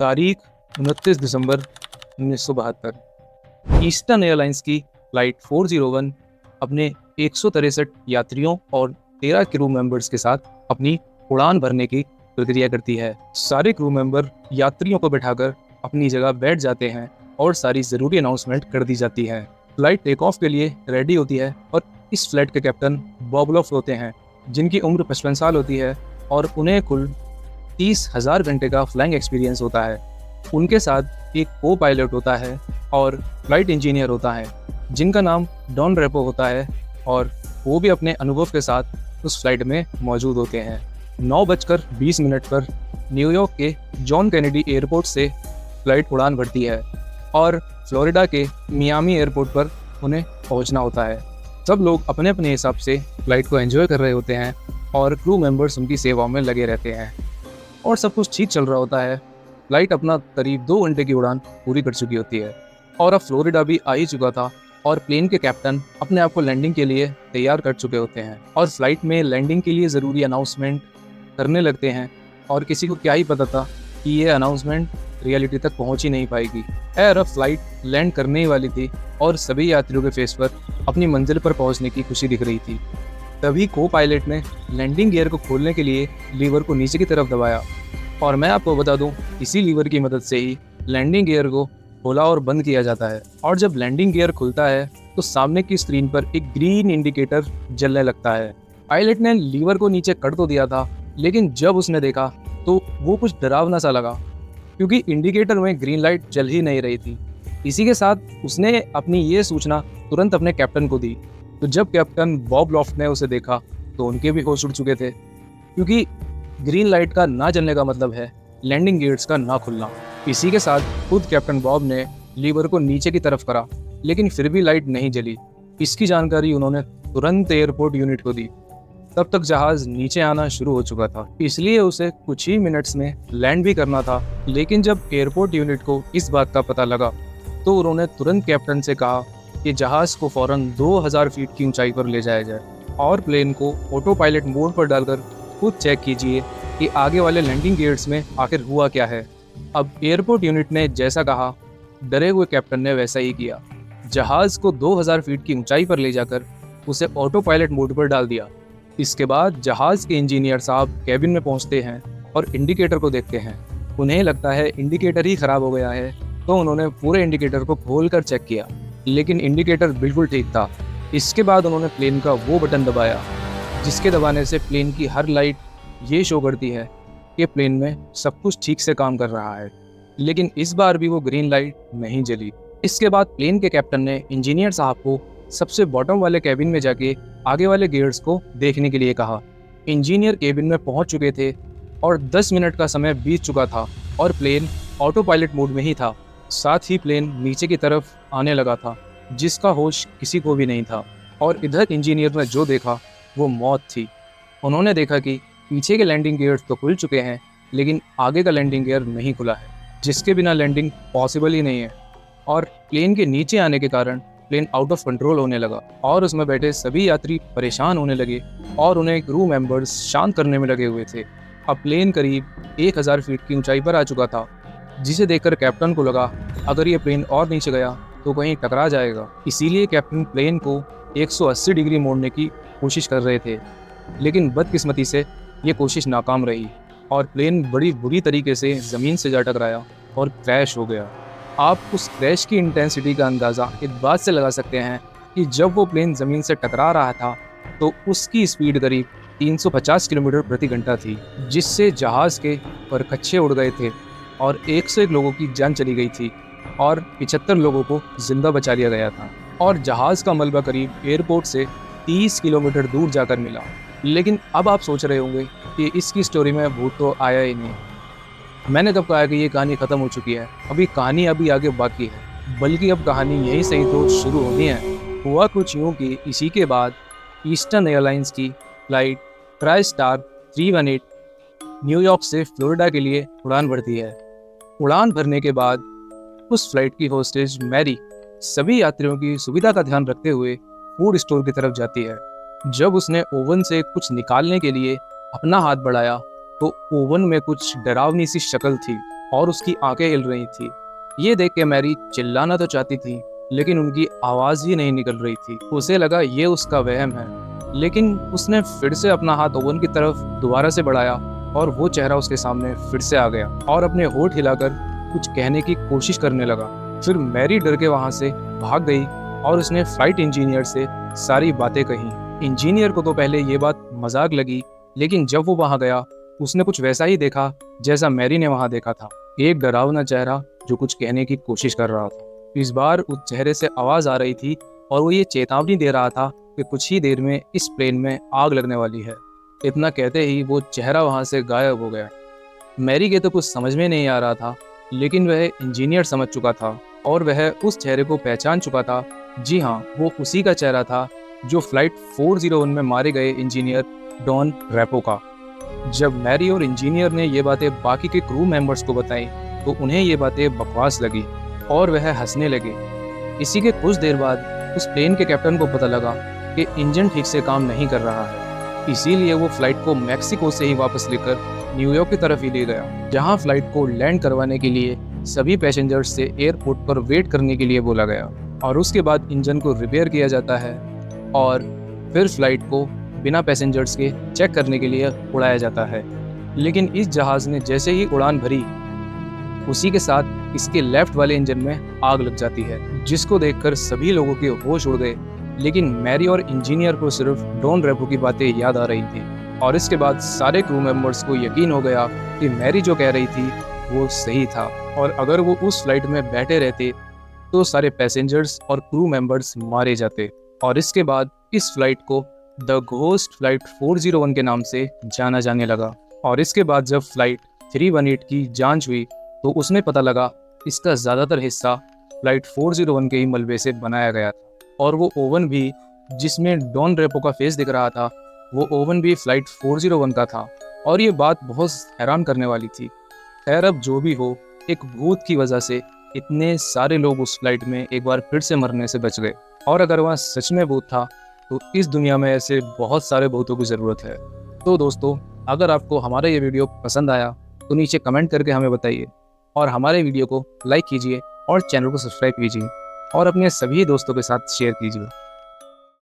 तारीख 29 दिसंबर 1972। Eastern airlines की flight 401 अपने 163 यात्रियों और 13 क्रू मेंबर्स के साथ अपनी उड़ान भरने की प्रक्रिया करती है। सारे क्रू मेंबर यात्रियों को बैठाकर अपनी जगह बैठ जाते हैं और सारी ज़रूरी अनाउंसमेंट कर दी जाती है। फ्लाइट टेक ऑफ के लिए रेडी होती है और इस फ्लाइट के कैप्टन बॉब लॉफ्ट होते हैं, जिनकी उम्र 55 साल होती है और उन्हें कुल 30,000 घंटे का फ्लाइंग एक्सपीरियंस होता है। उनके साथ एक को पायलट होता है और फ्लाइट इंजीनियर होता है, जिनका नाम डॉन रेपो होता है, और वो भी अपने अनुभव के साथ उस फ्लाइट में मौजूद होते हैं। 9:20 पर न्यूयॉर्क के जॉन कैनेडी एयरपोर्ट से फ्लाइट उड़ान भरती है और फ्लोरिडा के मियामी एयरपोर्ट पर उन्हें पहुंचना होता है। सब लोग अपने अपने हिसाब से फ्लाइट को एंजॉय कर रहे होते हैं और क्रू मेंबर्स उनकी सेवाओं में लगे रहते हैं और सब कुछ ठीक चल रहा होता है। फ्लाइट अपना करीब 2 घंटे की उड़ान पूरी कर चुकी होती है और अब फ्लोरिडा भी आ ही चुका था और प्लेन के कैप्टन अपने आप को लैंडिंग के लिए तैयार कर चुके होते हैं और फ्लाइट में लैंडिंग के लिए ज़रूरी अनाउंसमेंट करने लगते हैं। और किसी को क्या ही पता था कि ये अनाउंसमेंट रियलिटी तक पहुंच ही नहीं पाएगी। अब फ्लाइट लैंड करने ही वाली थी और सभी यात्रियों के फेस पर अपनी मंजिल पर पहुंचने की खुशी दिख रही थी। तभी को पायलट ने लैंडिंग गियर को खोलने के लिए लीवर को नीचे की तरफ दबाया और मैं आपको बता दूं, इसी लीवर की मदद से ही लैंडिंग गियर को खोला और बंद किया जाता है। और जब लैंडिंग गियर खुलता है तो सामने की स्क्रीन पर एक ग्रीन इंडिकेटर जलने लगता है। पायलट ने लीवर को नीचे कर तो दिया था, लेकिन जब उसने देखा तो वो कुछ डरावना सा लगा, क्योंकि इंडिकेटर में ग्रीन लाइट जल ही नहीं रही थी। इसी के साथ उसने अपनी ये सूचना तुरंत अपने कैप्टन को दी। तो जब कैप्टन बॉब लॉफ्ट ने उसे देखा तो उनके भी होश उड़ चुके थे, क्योंकि ग्रीन लाइट का ना जलने का मतलब है लैंडिंग गियर्स का ना खुलना। इसी के साथ खुद कैप्टन बॉब ने लीवर को नीचे की तरफ करा, लेकिन फिर भी लाइट नहीं जली। इसकी जानकारी उन्होंने तुरंत एयरपोर्ट यूनिट को दी। तब तक जहाज नीचे आना शुरू हो चुका था, इसलिए उसे कुछ ही मिनट्स में लैंड भी करना था। लेकिन जब एयरपोर्ट यूनिट को इस बात का पता लगा तो उन्होंने तुरंत कैप्टन से कहा कि जहाज को फौरन 2000 फीट की ऊंचाई पर ले जाया जाए और प्लेन को ऑटो पायलट मोड पर डालकर खुद चेक कीजिए कि आगे वाले लैंडिंग गियर्स में आखिर हुआ क्या है। अब एयरपोर्ट यूनिट ने जैसा कहा, डरे हुए कैप्टन ने वैसा ही किया। जहाज को 2000 फीट की ऊंचाई पर ले जाकर उसे ऑटो पायलट मोड पर डाल दिया। इसके बाद जहाज के इंजीनियर साहब कैबिन में पहुंचते हैं और इंडिकेटर को देखते हैं। उन्हें लगता है इंडिकेटर ही खराब हो गया है, तो उन्होंने पूरे इंडिकेटर को खोलकर चेक किया, लेकिन इंडिकेटर बिल्कुल ठीक था। इसके बाद उन्होंने प्लेन का वो बटन दबाया जिसके दबाने से प्लेन की हर लाइट ये शो करती है कि प्लेन में सब कुछ ठीक से काम कर रहा है, लेकिन इस बार भी वो ग्रीन लाइट नहीं जली। इसके बाद प्लेन के कैप्टन ने इंजीनियर साहब को सबसे बॉटम वाले कैबिन में जाके आगे वाले गियर्स को देखने के लिए कहा। इंजीनियर कैबिन में पहुंच चुके थे और 10 मिनट का समय बीत चुका था और प्लेन ऑटो पायलट मोड में ही था। साथ ही प्लेन नीचे की तरफ आने लगा था, जिसका होश किसी को भी नहीं था। और इधर इंजीनियर ने जो देखा वो मौत थी। उन्होंने देखा कि पीछे के लैंडिंग गियर्स तो खुल चुके हैं, लेकिन आगे का लैंडिंग गियर नहीं खुला है, जिसके बिना लैंडिंग पॉसिबल ही नहीं है। और प्लेन के नीचे आने के कारण प्लेन आउट ऑफ कंट्रोल होने लगा और उसमें बैठे सभी यात्री परेशान होने लगे और उन्हें क्रू मेंबर्स शांत करने में लगे हुए थे। अब प्लेन करीब 1000 फीट की ऊंचाई पर आ चुका था, जिसे देखकर कैप्टन को लगा अगर ये प्लेन और नीचे गया तो कहीं टकरा जाएगा। इसीलिए कैप्टन प्लेन को 180 डिग्री मोड़ने की कोशिश कर रहे थे, लेकिन बदकिस्मती से ये कोशिश नाकाम रही और प्लेन बड़ी बुरी तरीके से ज़मीन से जा टकराया और क्रैश हो गया। आप उस क्रैश की इंटेंसिटी का अंदाज़ा इस बात से लगा सकते हैं कि जब वो प्लेन ज़मीन से टकरा रहा था तो उसकी स्पीड करीब 350 किलोमीटर प्रति घंटा थी, जिससे जहाज़ के परखच्चे उड़ गए थे और 101 लोगों की जान चली गई थी और 75 लोगों को जिंदा बचा लिया गया था। और जहाज़ का मलबा करीब एयरपोर्ट से 30 किलोमीटर दूर जाकर मिला। लेकिन अब आप सोच रहे होंगे कि इसकी स्टोरी में भूत तो आया ही नहीं। मैंने कब कहा कि ये कहानी ख़त्म हो चुकी है? कहानी अभी आगे बाकी है, बल्कि अब कहानी यहीं से ही तो शुरू होनी है। हुआ कुछ यूँ कि इसी के बाद ईस्टर्न एयरलाइंस की फ्लाइट ट्राइस्टार 318 न्यूयॉर्क से फ्लोरिडा के लिए उड़ान भरती है। उड़ान भरने के बाद उस फ्लाइट की होस्टेज मैरी सभी यात्रियों की सुविधा का ध्यान रखते हुए फूड स्टोर की तरफ जाती है। जब उसने ओवन से कुछ निकालने के लिए अपना हाथ बढ़ाया तो ओवन में कुछ डरावनी सी शक्ल थी। और उसकी आंखें हिल रही थी। ये देख के मैरी चिल्लाना तो चाहती थी, लेकिन उनकी आवाज ही नहीं निकल रही थी। उसे लगा ये उसका वहम है, लेकिन उसने फिर से अपना हाथ ओवन की तरफ दोबारा से बढ़ाया और वो चेहरा उसके सामने फिर से आ गया और अपने होठ हिलाकर कुछ कहने की कोशिश करने लगा। फिर मैरी डर के वहां से भाग गई और उसने फ्लाइट इंजीनियर से सारी बातें कही। इंजीनियर को तो पहले ये बात मजाक लगी, लेकिन जब वो वहां गया उसने कुछ वैसा ही देखा जैसा मैरी ने वहां देखा था। एक डरावना चेहरा जो कुछ कहने की कोशिश कर रहा था। इस बार उस चेहरे से आवाज आ रही थी और वो ये चेतावनी दे रहा था कि कुछ ही देर में इस प्लेन में आग लगने वाली है। इतना कहते ही वो चेहरा वहां से गायब हो गया। मैरी के तो कुछ समझ में नहीं आ रहा था, लेकिन वह इंजीनियर समझ चुका था और वह उस चेहरे को पहचान चुका था। जी हाँ, वो उसी का चेहरा था जो फ्लाइट 401 में मारे गए इंजीनियर डॉन रेपो का। जब मैरी और इंजीनियर ने ये बातें बाकी के क्रू मेंबर्स को बताई तो उन्हें ये बातें बकवास लगी और वह हंसने लगे। इसी के कुछ देर बाद उस प्लेन के कैप्टन को पता लगा कि इंजन ठीक से काम नहीं कर रहा है, इसीलिए वो फ्लाइट को मैक्सिको से ही वापस लेकर न्यूयॉर्क की तरफ ही ले गया, जहां फ्लाइट को लैंड करवाने के लिए सभी पैसेंजर्स से एयरपोर्ट पर वेट करने के लिए बोला गया और उसके बाद इंजन को रिपेयर किया जाता है और फिर फ्लाइट को बिना पैसेंजर्स के चेक करने के लिए उड़ाया जाता है। लेकिन इस जहाज ने जैसे ही उड़ान भरी, उसी के साथ इसके लेफ्ट वाले इंजन में आग लग जाती है, जिसको देखकर सभी लोगों के होश उड़ गए। लेकिन मैरी और इंजीनियर को सिर्फ डॉन रेपो की बातें याद आ रही थी और इसके बाद सारे क्रू मेंबर्स को यकीन हो गया कि मैरी जो कह रही थी वो सही था और अगर वो उस फ्लाइट में बैठे रहते तो सारे पैसेंजर्स और क्रू मेंबर्स मारे जाते। और इसके बाद इस फ्लाइट को द घोस्ट फ्लाइट 401 के नाम से जाना जाने लगा। और इसके बाद जब फ्लाइट 318 की जांच हुई तो उसमें पता लगा इसका ज़्यादातर हिस्सा फ्लाइट 401 के ही मलबे से बनाया गया था और वो ओवन भी जिसमें डॉन रेपो का फेस दिख रहा था, वो ओवन भी फ्लाइट 401 का था। और ये बात बहुत हैरान करने वाली थी। खैर, अब जो भी हो, एक भूत की वजह से इतने सारे लोग उस फ्लाइट में एक बार फिर से मरने से बच गए। और अगर वहाँ सच में भूत था तो इस दुनिया में ऐसे बहुत सारे भूतों की ज़रूरत है। तो दोस्तों, अगर आपको हमारा ये वीडियो पसंद आया तो नीचे कमेंट करके हमें बताइए और हमारे वीडियो को लाइक कीजिए और चैनल को सब्सक्राइब कीजिए और अपने सभी दोस्तों के साथ शेयर कीजिए।